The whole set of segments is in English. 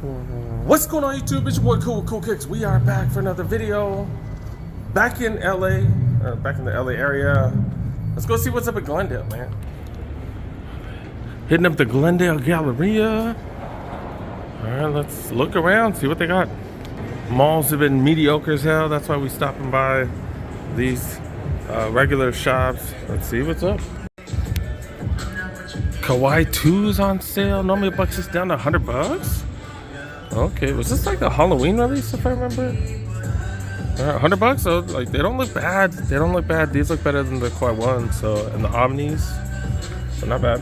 What's going on YouTube? It's your boy Cool Kicks. We are back for another video. Back in LA, back in the LA area. Let's go see what's up at Glendale, man. Hitting up the Glendale Galleria. Alright, let's look around, see what they got. Malls have been mediocre as hell. That's why we stopping by these regular shops. Let's see what's up. Kawaii 2's on sale. Normally it bucks us down to $100. Okay, was this like the Halloween release if I remember? $100. So like they don't look bad. They don't look bad. These look better than the Kawaii 1. So and the Omnis. So not bad.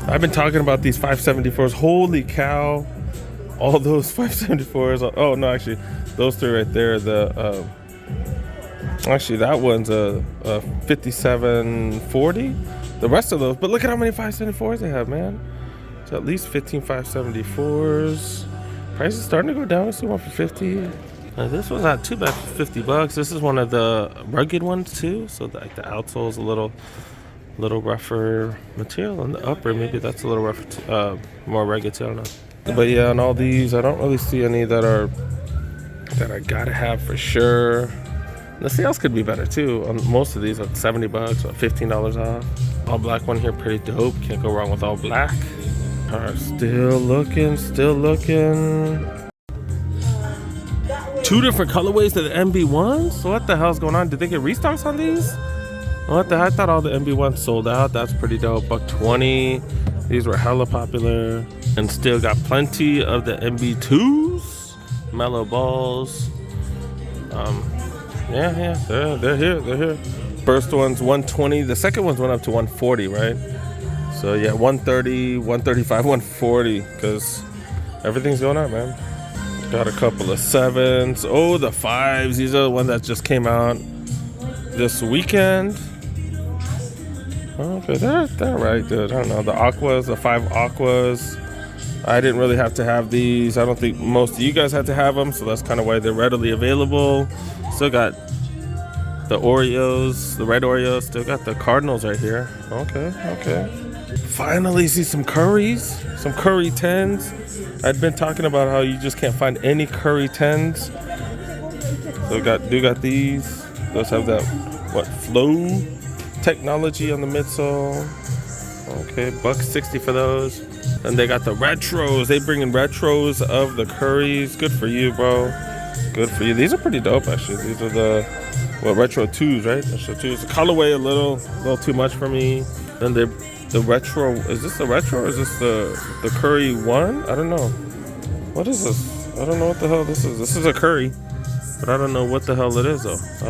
I've been talking about these 574s. Holy cow! All those 574s. Oh no, actually, those three right there. The actually that one's a 5740. The rest of those, but look at how many 574s they have, man. It's at least 15 574s. Price is starting to go down. We see one for 50. This one's not too bad for $50. This is one of the rugged ones too. So like the outsole is a little rougher material, on the upper maybe that's a little rougher, more rugged too. I don't know. But yeah, on all these, I don't really see any that I gotta have for sure. The sales could be better too. On most of these, like $70 or $15 off. All black one here, pretty dope. Can't go wrong with all black. Alright, still looking. Two different colorways of the MB1s? So what the hell's going on? Did they get restocks on these? What the heck? I thought all the MB1s sold out. That's pretty dope. $120. These were hella popular. And still got plenty of the MB2s. Mellow balls. Yeah, they're here. First one's 120. The second one's went up to 140, right? So yeah, 130, 135, 140, because everything's going up, man. Got a couple of 7s. Oh, the 5s. These are the ones that just came out this weekend. Okay, they're right, dude. I don't know. The Aquas, the 5 Aquas. I didn't really have to have these. I don't think most of you guys had to have them, so that's kind of why they're readily available. Still got the Oreos, the red Oreos. Still got the Cardinals right here. Okay. Finally see some Currys, some Curry 10s. I'd been talking about how you just can't find any Curry 10s. So do got these. Those have that flow technology on the midsole. Okay, $160 for those. And they got the retros. They bring in retros of the Currys. Good for you, bro. Good for you. These are pretty dope, actually. These are the retro 2s, right? Retro 2s. The colorway a little too much for me. Then the retro. Is this the retro or is this the Curry 1? I don't know. What is this? I don't know what the hell this is. This is a Curry, but I don't know what the hell it is though. I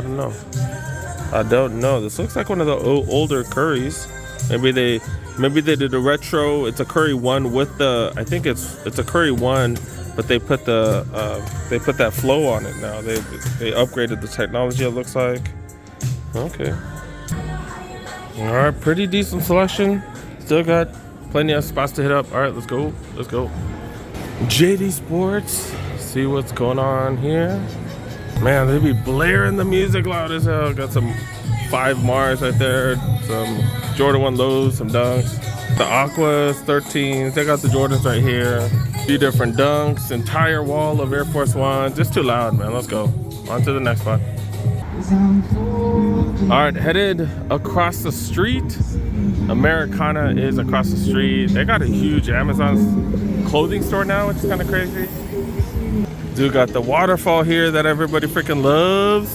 don't know. This looks like one of the older Currys. Maybe they did a retro. It's a Curry 1 with the. I think it's a Curry 1, but they put that flow on it now. They upgraded the technology. It looks like. Okay. All right, pretty decent selection. Still got plenty of spots to hit up. All right, let's go. JD Sports. See what's going on here. Man, they be blaring the music loud as hell. Got some 5 Mars right there. Some Jordan 1 lows, some dunks. The Aquas, 13s. They got the Jordans right here. A few different dunks. Entire wall of Air Force Ones. Just too loud, man. Let's go. On to the next spot. Alright, headed across the street. Americana is across the street. They got a huge Amazon clothing store now, which is kind of crazy. Dude got the waterfall here that everybody freaking loves.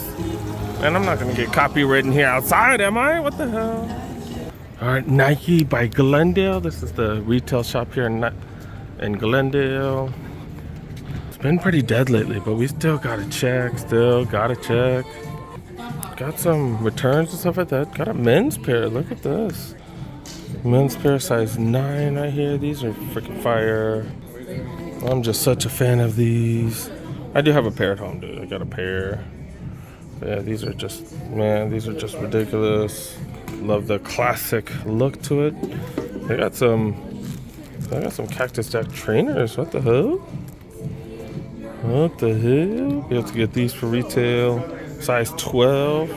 And I'm not gonna get copywritten here outside, am I? What the hell? Alright, Nike by Glendale. This is the retail shop here in Glendale. It's been pretty dead lately, but we still gotta check. Got some returns and stuff like that. Got a men's pair. Look at this. Men's pair size 9 right here. These are freaking fire. I'm just such a fan of these. I do have a pair at home, dude. I got a pair. Yeah, these are just ridiculous. Love the classic look to it. They got some Cactus Jack trainers. What the hell? Be able to get these for retail. Size 12.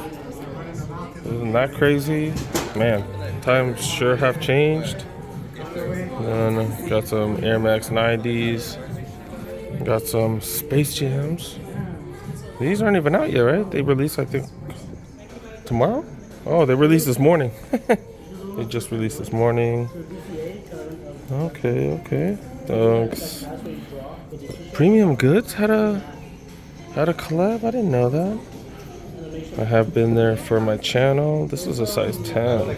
Isn't that crazy? Man, times sure have changed. And got some Air Max 90s. Got some Space Jams. These aren't even out yet, right? They released, I think, tomorrow? Oh, they released this morning. They just released this morning. Okay, okay. Thanks. Premium Goods had a collab? I didn't know that. I have been there for my channel. This is a size 10.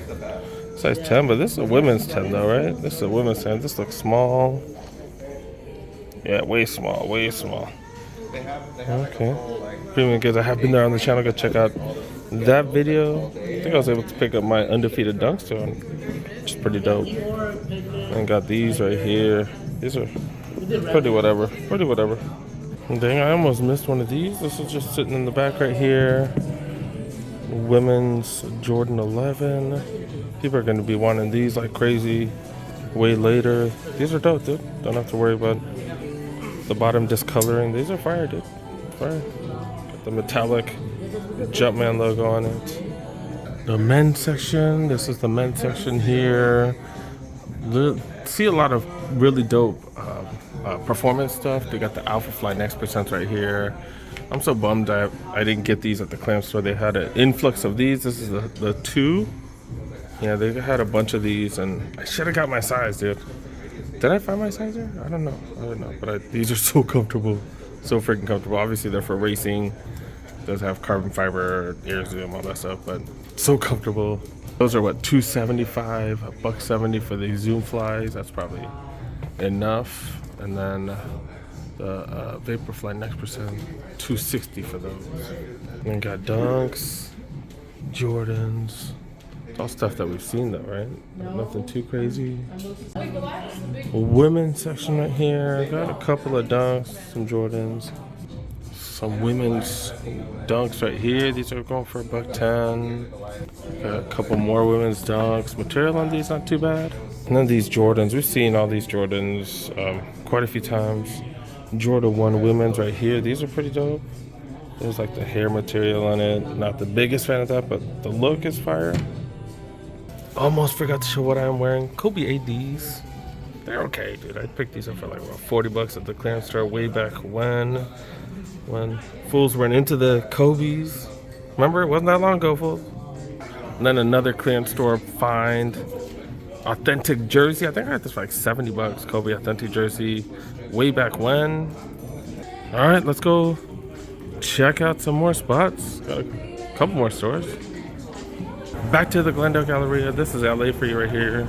Size 10, but this is a women's 10 though, right? This is a women's 10. This looks small. Yeah, way small, way small. Okay. Premium Goods. I have been there on the channel. Go check out that video. I think I was able to pick up my undefeated dunk stone, which is pretty dope. And got these right here. These are pretty whatever. Pretty whatever. Dang, I almost missed one of these. This is just sitting in the back right here. Women's Jordan 11. People are going to be wanting these like crazy way later. These are dope, dude. Don't have to worry about the bottom discoloring. These are fire, dude. Fire. Got the metallic Jumpman logo on it. The men's section. This is the men's section here. See a lot of really dope performance stuff. They got the Alpha Fly Next Percent right here. I'm so bummed I didn't get these at the clam store. They had an influx of these. This is the 2. Yeah, they had a bunch of these, and I should have got my size, dude. Did I find my size here? I don't know. But these are so comfortable. So freaking comfortable. Obviously, they're for racing. It does have carbon fiber, air zoom, all that stuff, but so comfortable. Those are what, $275, $170 for the Zoom Flies. That's probably enough. And then the Vaporfly Next Percent, $260 for those. And then got Dunks, Jordans. It's all stuff that we've seen though, right? Nothing too crazy. Women's section right here. Got a couple of Dunks, some Jordans. Some women's Dunks right here. These are going for $110. Got a couple more women's Dunks. Material on these not too bad. And then these Jordans. We've seen all these Jordans quite a few times. Jordan 1 women's right here. These are pretty dope. There's like the hair material on it. Not the biggest fan of that, but the look is fire. Almost forgot to show what I'm wearing. Kobe ADs. They're okay, dude. I picked these up for like about $40 at the clearance store way back when fools went into the Kobe's. Remember, it wasn't that long ago, fools. And then another clearance store find. Authentic jersey. I think I had this for like $70. Kobe authentic jersey way back when. All right, let's go check out some more spots. Got a couple more stores. Back to the Glendale Galleria. This is LA for you right here.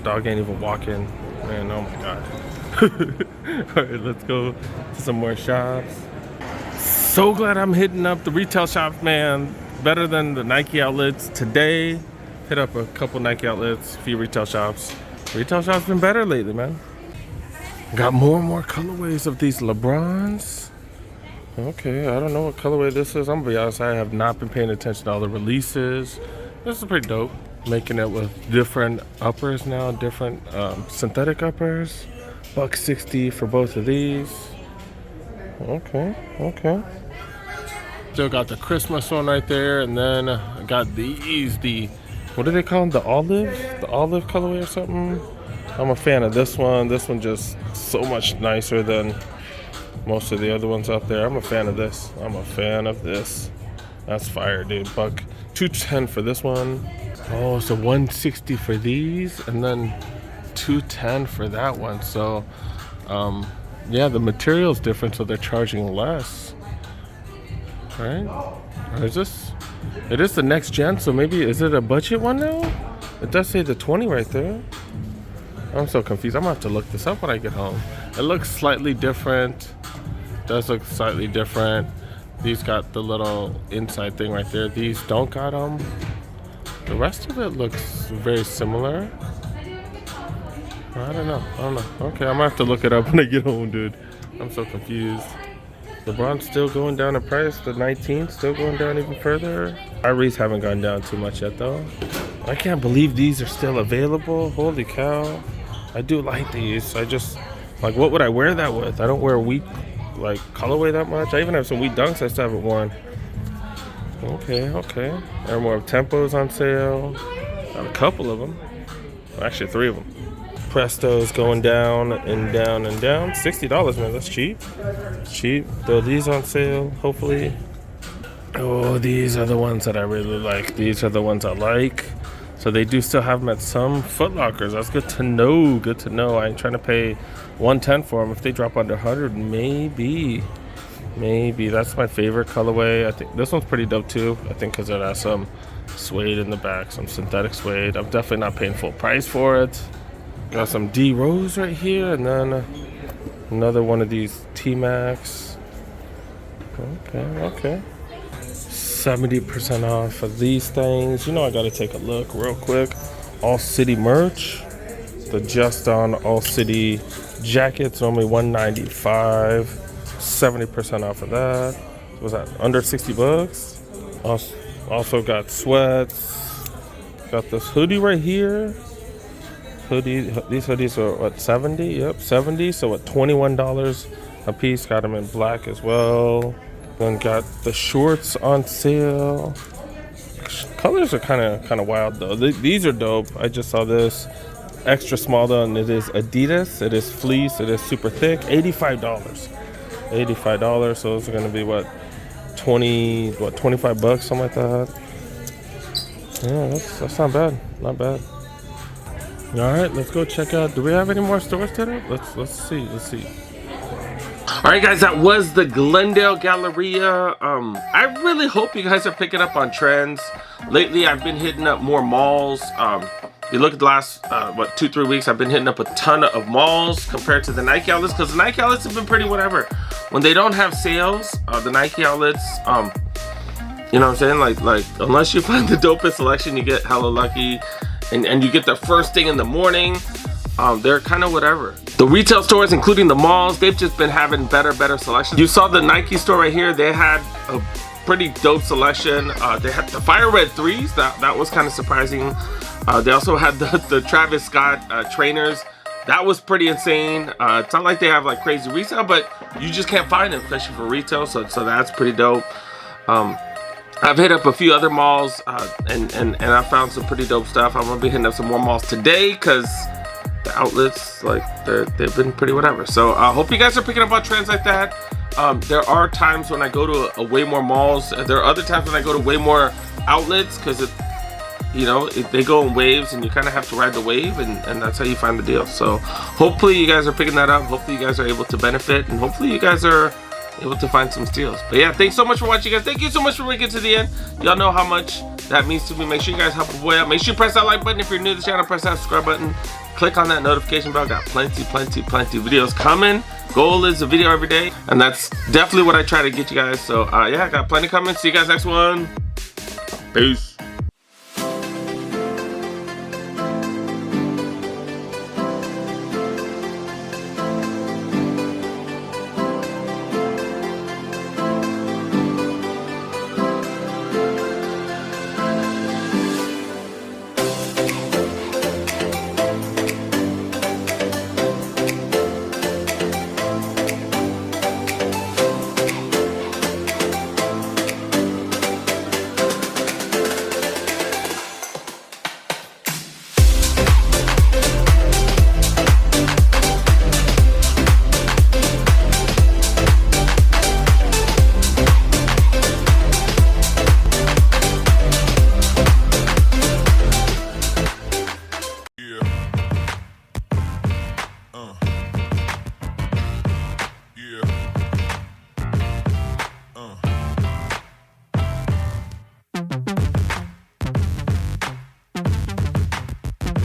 Dog ain't even walking. Man, oh my God. All right, let's go to some more shops. So glad I'm hitting up the retail shops, man. Better than the Nike outlets. Today, hit up a couple Nike outlets, a few retail shops. Retail shops been better lately, man. Got more and more colorways of these LeBrons. Okay, I don't know what colorway this is. I'm gonna be honest, I have not been paying attention to all the releases. This is pretty dope. Making it with different uppers now, different synthetic uppers. $160 for both of these. Okay, okay. Still got the Christmas one right there, and then I got these, what do they call them? The olive colorway or something? I'm a fan of this one. This one just so much nicer than most of the other ones out there. I'm a fan of this. That's fire, dude. $210 for this one. Oh, so $160 for these, and then $210 for that one. So, yeah, the material's different, so they're charging less. Right? Or is this? It is the next gen, so maybe is it a budget one now? It does say the 20 right there. I'm so confused. I'm gonna have to look this up when I get home. It looks slightly different. Does look slightly different. These got the little inside thing right there. These don't got them. The rest of it looks very similar. I don't know. Okay, I'm gonna have to look it up when I get home, dude. I'm so confused. LeBron's still going down in price. The 19 still going down even further. Kyrie's haven't gone down too much yet though. I can't believe these are still available. Holy cow. I do like these. I just, like, what would I wear that with? I don't wear wheat, like, colorway that much. I even have some wheat dunks I still haven't worn. Okay. Air More Tempos on sale. Got a couple of them. Well, actually, 3 of them. Presto's going down and down and down. $60, man, that's cheap. Cheap. Throw these on sale, hopefully. Oh, these are the ones that I really like. These are the ones I like. So they do still have them at some Foot Lockers. That's good to know. Good to know. I ain't trying to pay $110 for them. If they drop under 100, maybe. Maybe. That's my favorite colorway. I think this one's pretty dope too. I think because it has some suede in the back, some synthetic suede. I'm definitely not paying full price for it. Got some D Rose right here, and then another one of these T-Max. Okay. 70% off of these things. You know, I gotta take a look real quick. All City merch. The Just On All City jackets, normally $195. 70% off of that. What was that? Under $60. Also got sweats. Got this hoodie right here. These hoodies are what, 70? Yep, 70. So at $21 a piece. Got them in black as well. Then got the shorts on sale. Colors are kind of wild though. These are dope. I just saw this extra small though, and it is Adidas. It is fleece. It is super thick. $85. $85. So those are gonna be what, 25 bucks, something like that. Yeah, that's not bad. Not bad. All right, let's go check out. Do we have any more stores today? Let's see. All right, guys, that was the Glendale Galleria. I really hope you guys are picking up on trends. Lately, I've been hitting up more malls. If you look at the last, 2-3 weeks, I've been hitting up a ton of malls compared to the Nike outlets, because the Nike outlets have been pretty whatever. When they don't have sales, the Nike outlets, you know what I'm saying? Like unless you find the dopest selection, you get hella lucky, and you get the first thing in the morning. They're kind of whatever. The retail stores, including the malls, they've just been having better selections. You saw the Nike store right here. They had a pretty dope selection. They had the Fire Red 3s. That was kind of surprising. They also had the Travis Scott trainers. That was pretty insane. It's not like they have like crazy resale, but you just can't find them, especially for retail. So that's pretty dope. I've hit up a few other malls, and I found some pretty dope stuff. I'm gonna be hitting up some more malls today, because the outlets, like, they've been pretty whatever. So I hope you guys are picking up on trends like that. There are times when I go to way more malls. There are other times when I go to way more outlets, because they go in waves, and you kind of have to ride the wave, and that's how you find the deal. So hopefully you guys are picking that up. Hopefully you guys are able to benefit, and hopefully you guys are able to find some steals. But yeah, thanks so much for watching, guys. Thank you so much for making it to the end. Y'all know how much that means to me. Make sure you guys help a boy out. Make sure you press that like button. If you're new to the channel, press that subscribe button. Click on that notification bell. Got plenty videos coming. Goal is a video every day, and that's definitely what I try to get you guys. So yeah, I got plenty coming. See you guys next one. Peace.